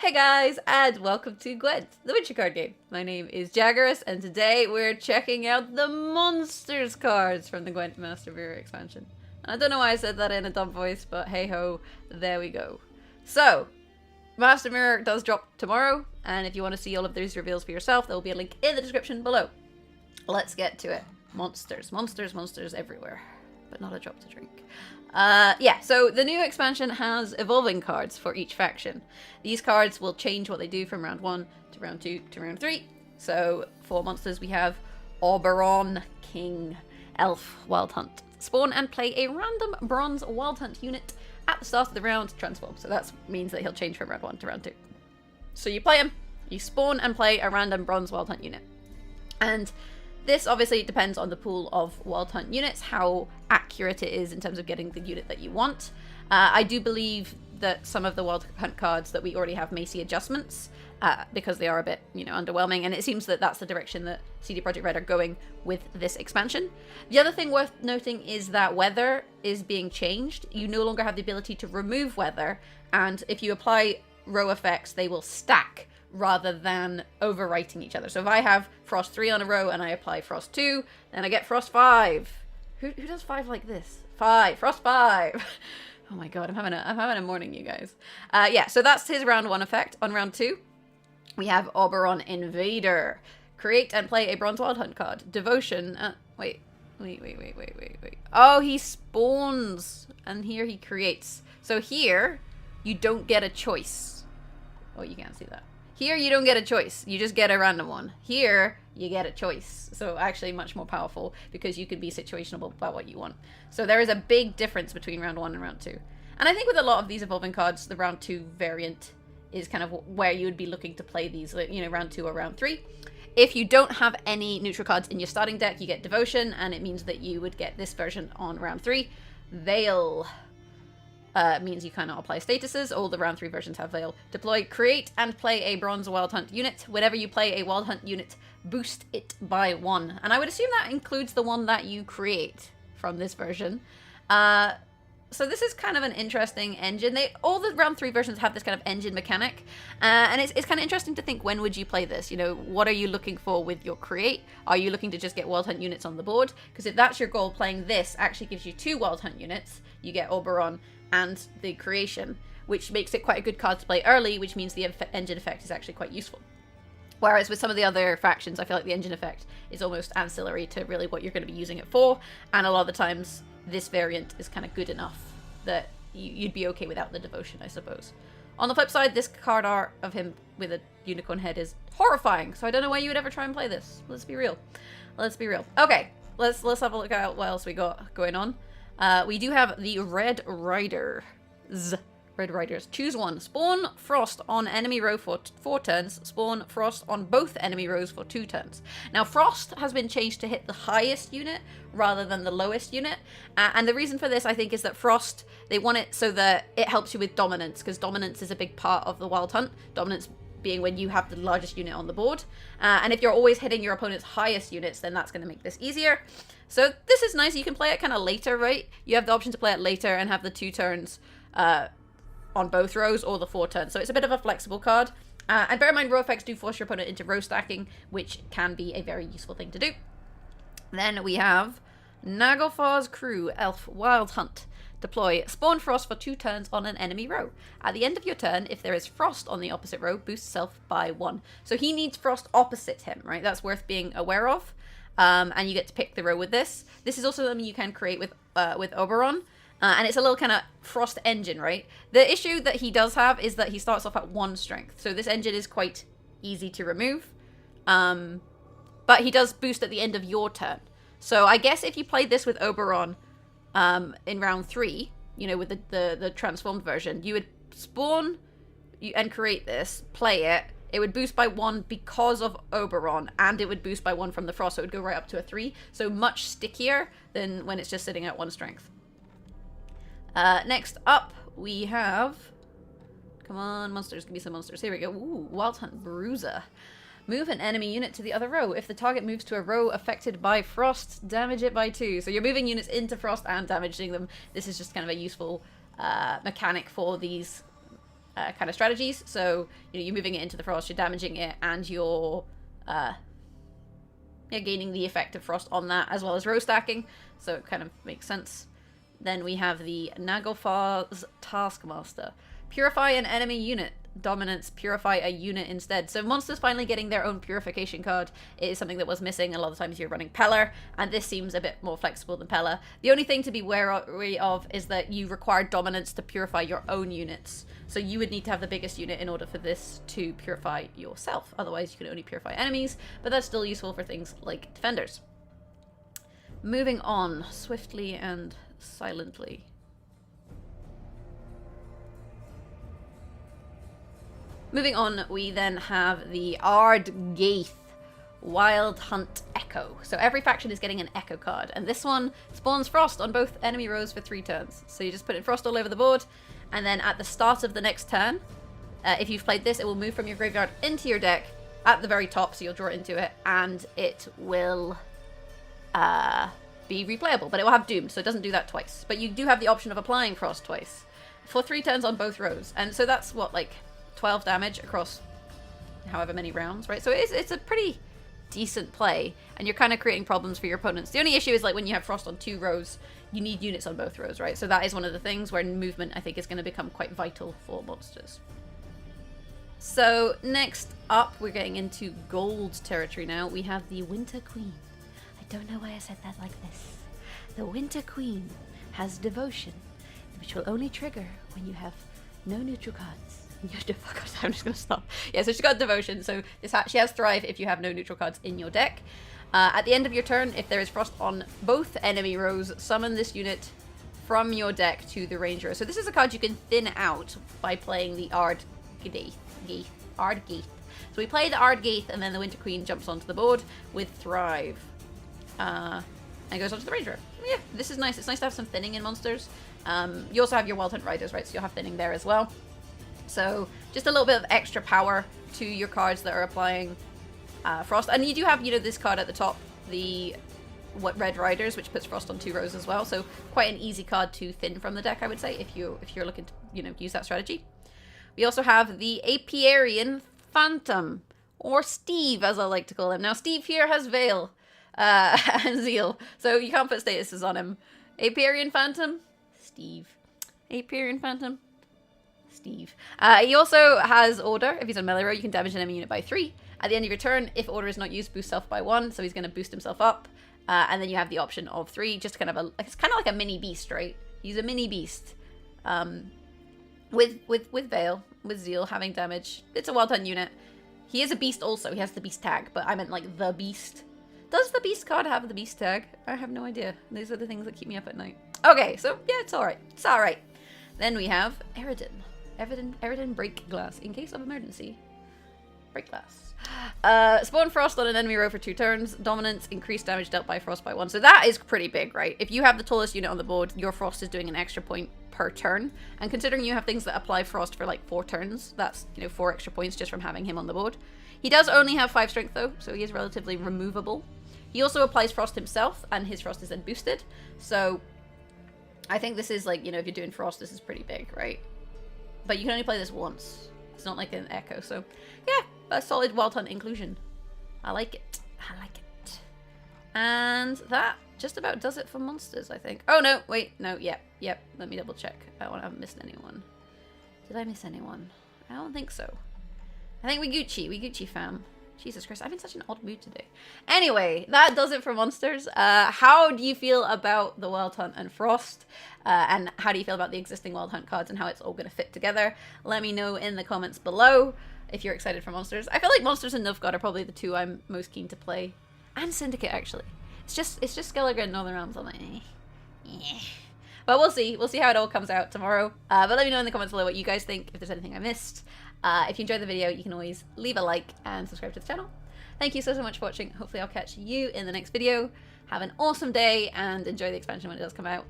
Hey guys, and welcome to Gwent, the Witcher card game. My name is Jaggerous, and today we're checking out the Monsters cards from the Gwent Master Mirror expansion. And I don't know why I said that in a dumb voice, but hey ho, there we go. So, Master Mirror does drop tomorrow, and if you want to see all of these reveals for yourself, there will be a link in the description below. Let's get to it. Monsters, monsters, monsters everywhere, but not a drop to drink. Yeah, so the new expansion has evolving cards for each faction. These cards will change what they do from round 1 to round 2 to round 3. So for monsters we have Oberon, King, Elf, Wild Hunt. Spawn and play a random bronze Wild Hunt unit at the start of the round to transform. So that means that he'll change from round 1 to round 2. So you play him, you spawn and play a random bronze Wild Hunt unit. And this obviously depends on the pool of Wild Hunt units, how accurate it is in terms of getting the unit that you want. I do believe that some of the Wild Hunt cards that we already have may see adjustments because they are a bit, underwhelming, and it seems that that's the direction that CD Projekt Red are going with this expansion. The other thing worth noting is that weather is being changed. You no longer have the ability to remove weather, and if you apply row effects, they will stack rather than overwriting each other. So if I have Frost 3 on a row and I apply Frost 2, then I get Frost 5. Who does 5 like this? 5. Frost 5. Oh my god, I'm having a morning, you guys. Yeah, so that's his round 1 effect. On round 2, we have Oberon Invader. Create and play a Bronze Wild Hunt card. Devotion. Wait. Oh, he spawns. And here he creates. So here, you don't get a choice. Oh, you can't see that. Here, you don't get a choice. You just get a random one. Here, you get a choice. So actually much more powerful because you can be situational about what you want. So there is a big difference between round 1 and round 2. And I think with a lot of these evolving cards, the round 2 variant is kind of where you would be looking to play these, round 2 or round 3. If you don't have any neutral cards in your starting deck, you get Devotion, and it means that you would get this version on round 3. Veil means you cannot apply statuses. All the round 3 versions have Veil. Deploy, create, and play a Bronze Wild Hunt unit. Whenever you play a Wild Hunt unit, boost it by 1. And I would assume that includes the one that you create from this version. So this is kind of an interesting engine. All the round 3 versions have this kind of engine mechanic. And it's kind of interesting to think, when would you play this? What are you looking for with your create? Are you looking to just get Wild Hunt units on the board? Because if that's your goal, playing this actually gives you 2 Wild Hunt units. You get Oberon and the creation, which makes it quite a good card to play early, which means the engine effect is actually quite useful. Whereas with some of the other factions, I feel like the engine effect is almost ancillary to really what you're going to be using it for, and a lot of the times this variant is kind of good enough that you'd be okay without the Devotion, I suppose. On the flip side, this card art of him with a unicorn head is horrifying, so I don't know why you would ever try and play this. Let's be real. Okay, let's have a look at what else we got going on. We do have the Red Riders. Red Riders. Choose one. Spawn Frost on enemy row for 4 turns. Spawn Frost on both enemy rows for 2 turns. Now, Frost has been changed to hit the highest unit rather than the lowest unit. And the reason for this, I think, is that Frost, they want it so that it helps you with dominance, because dominance is a big part of the Wild Hunt. Dominance being when you have the largest unit on the board. And if you're always hitting your opponent's highest units, then that's going to make this easier. So this is nice. You can play it kind of later, right? You have the option to play it later and have the 2 turns on both rows, or the 4 turns. So it's a bit of a flexible card. And bear in mind, row effects do force your opponent into row stacking, which can be a very useful thing to do. Then we have Naglfar's Crew, Elf, Wild Hunt. Deploy, spawn Frost for 2 turns on an enemy row. At the end of your turn, if there is Frost on the opposite row, boost self by 1. So he needs Frost opposite him, right? That's worth being aware of. And you get to pick the row with this. This is also something you can create with Oberon. And it's a little kind of Frost engine, right? The issue that he does have is that he starts off at 1 strength. So this engine is quite easy to remove. But he does boost at the end of your turn. So I guess if you played this with Oberon in round 3, with the transformed version, you would spawn and create this, play it. It would boost by 1 because of Oberon, and it would boost by 1 from the Frost, so it would go right up to a 3. So much stickier than when it's just sitting at 1 strength. Next up, we have... Come on, monsters. Give me some monsters. Here we go. Ooh, Wild Hunt Bruiser. Move an enemy unit to the other row. If the target moves to a row affected by Frost, damage it by 2. So you're moving units into Frost and damaging them. This is just kind of a useful mechanic for these kind of strategies. So, you know, you're moving it into the frost, you're damaging it, and you're gaining the effect of frost on that, as well as row stacking. So it kind of makes sense. Then we have the Naglfar's Taskmaster. Purify an enemy unit. Dominance, purify a unit instead. So monsters finally getting their own purification card is something that was missing. A lot of times you're running Pellar, and this seems a bit more flexible than Pellar. The only thing to be wary of is that you require dominance to purify your own units. So you would need to have the biggest unit in order for this to purify yourself. Otherwise you can only purify enemies, but that's still useful for things like defenders. Moving on swiftly and silently. Moving on, we then have the Ardgaith Wild Hunt Echo. So every faction is getting an Echo card, and this one spawns frost on both enemy rows for 3 turns. So you just put in frost all over the board, and then at the start of the next turn, if you've played this, it will move from your graveyard into your deck at the very top, so you'll draw it into it, and it will be replayable, but it will have doomed, so it doesn't do that twice. But you do have the option of applying frost twice for 3 turns on both rows, and so that's what, like 12 damage across however many rounds, right? So it's a pretty decent play, and you're kind of creating problems for your opponents. The only issue is, like, when you have frost on 2 rows, you need units on both rows, right? So that is one of the things where movement, I think, is going to become quite vital for monsters. So next up, we're getting into gold territory now. We have the Winter Queen. I don't know why I said that like this. The Winter Queen has Devotion, which will only trigger when you have no neutral cards. I'm just gonna stop. Yeah, so she's got Devotion, so she has Thrive if you have no neutral cards in your deck. At the end of your turn, if there is frost on both enemy rows, summon this unit from your deck to the range row. So this is a card you can thin out by playing the Ardgaith. So we play the Ardgaith, and then the Winter Queen jumps onto the board with Thrive. And goes onto the range row. Yeah, this is nice. It's nice to have some thinning in monsters. You also have your Wild Hunt Riders, right? So you'll have thinning there as well. So just a little bit of extra power to your cards that are applying frost. And you do have, you know, this card at the top, the Red Riders, which puts frost on 2 rows as well. So quite an easy card to thin from the deck, I would say, if you're looking to, you know, use that strategy. We also have the Aperian Phantom, or Steve, as I like to call him. Now, Steve here has Veil and Zeal, so you can't put statuses on him. Aperian Phantom, Steve. Aperian Phantom, Steve. He also has Order. If he's on melee row, you can damage an enemy unit by 3. At the end of your turn, if Order is not used, boost self by 1, so he's going to boost himself up. And then you have the option of 3, just kind of it's kind of like a mini beast, right? He's a mini beast. With Veil, with Zeal, having damage. It's a Wild Hunt unit. He is a beast also. He has the beast tag, but I meant like the beast. Does the beast card have the beast tag? I have no idea. These are the things that keep me up at night. Okay, so yeah, it's alright. It's alright. Then we have Eridan. Eridan Break Glass. In case of emergency, break glass. Spawn frost on an enemy row for 2 turns. Dominance, increased damage dealt by frost by 1. So that is pretty big, right? If you have the tallest unit on the board, your frost is doing an extra point per turn. And considering you have things that apply frost for like 4 turns, that's, you know, 4 extra points just from having him on the board. He does only have 5 strength though, so he is relatively removable. He also applies frost himself, and his frost is then boosted. So I think this is like, you know, if you're doing frost, this is pretty big, right? But you can only play this once. It's not like an Echo, so yeah, a solid Wild Hunt inclusion. I like it. I like it. And that just about does it for monsters, I think. Oh no, wait, no, yep. Let me double check. I haven't missed anyone. Did I miss anyone? I don't think so. I think we Gucci fam. Jesus Christ, I'm in such an odd mood today. Anyway, that does it for monsters. How do you feel about the Wild Hunt and Frost? And how do you feel about the existing Wild Hunt cards and how it's all going to fit together? Let me know in the comments below if you're excited for monsters. I feel like monsters and Nilfgaard are probably the 2 I'm most keen to play. And Syndicate, actually. It's just Skellige and Northern Realms. I'm like, eh. But we'll see. We'll see how it all comes out tomorrow. But let me know in the comments below what you guys think, if there's anything I missed. If you enjoyed the video, you can always leave a like and subscribe to the channel. Thank you so much for watching. Hopefully I'll catch you in the next video. Have an awesome day and enjoy the expansion when it does come out.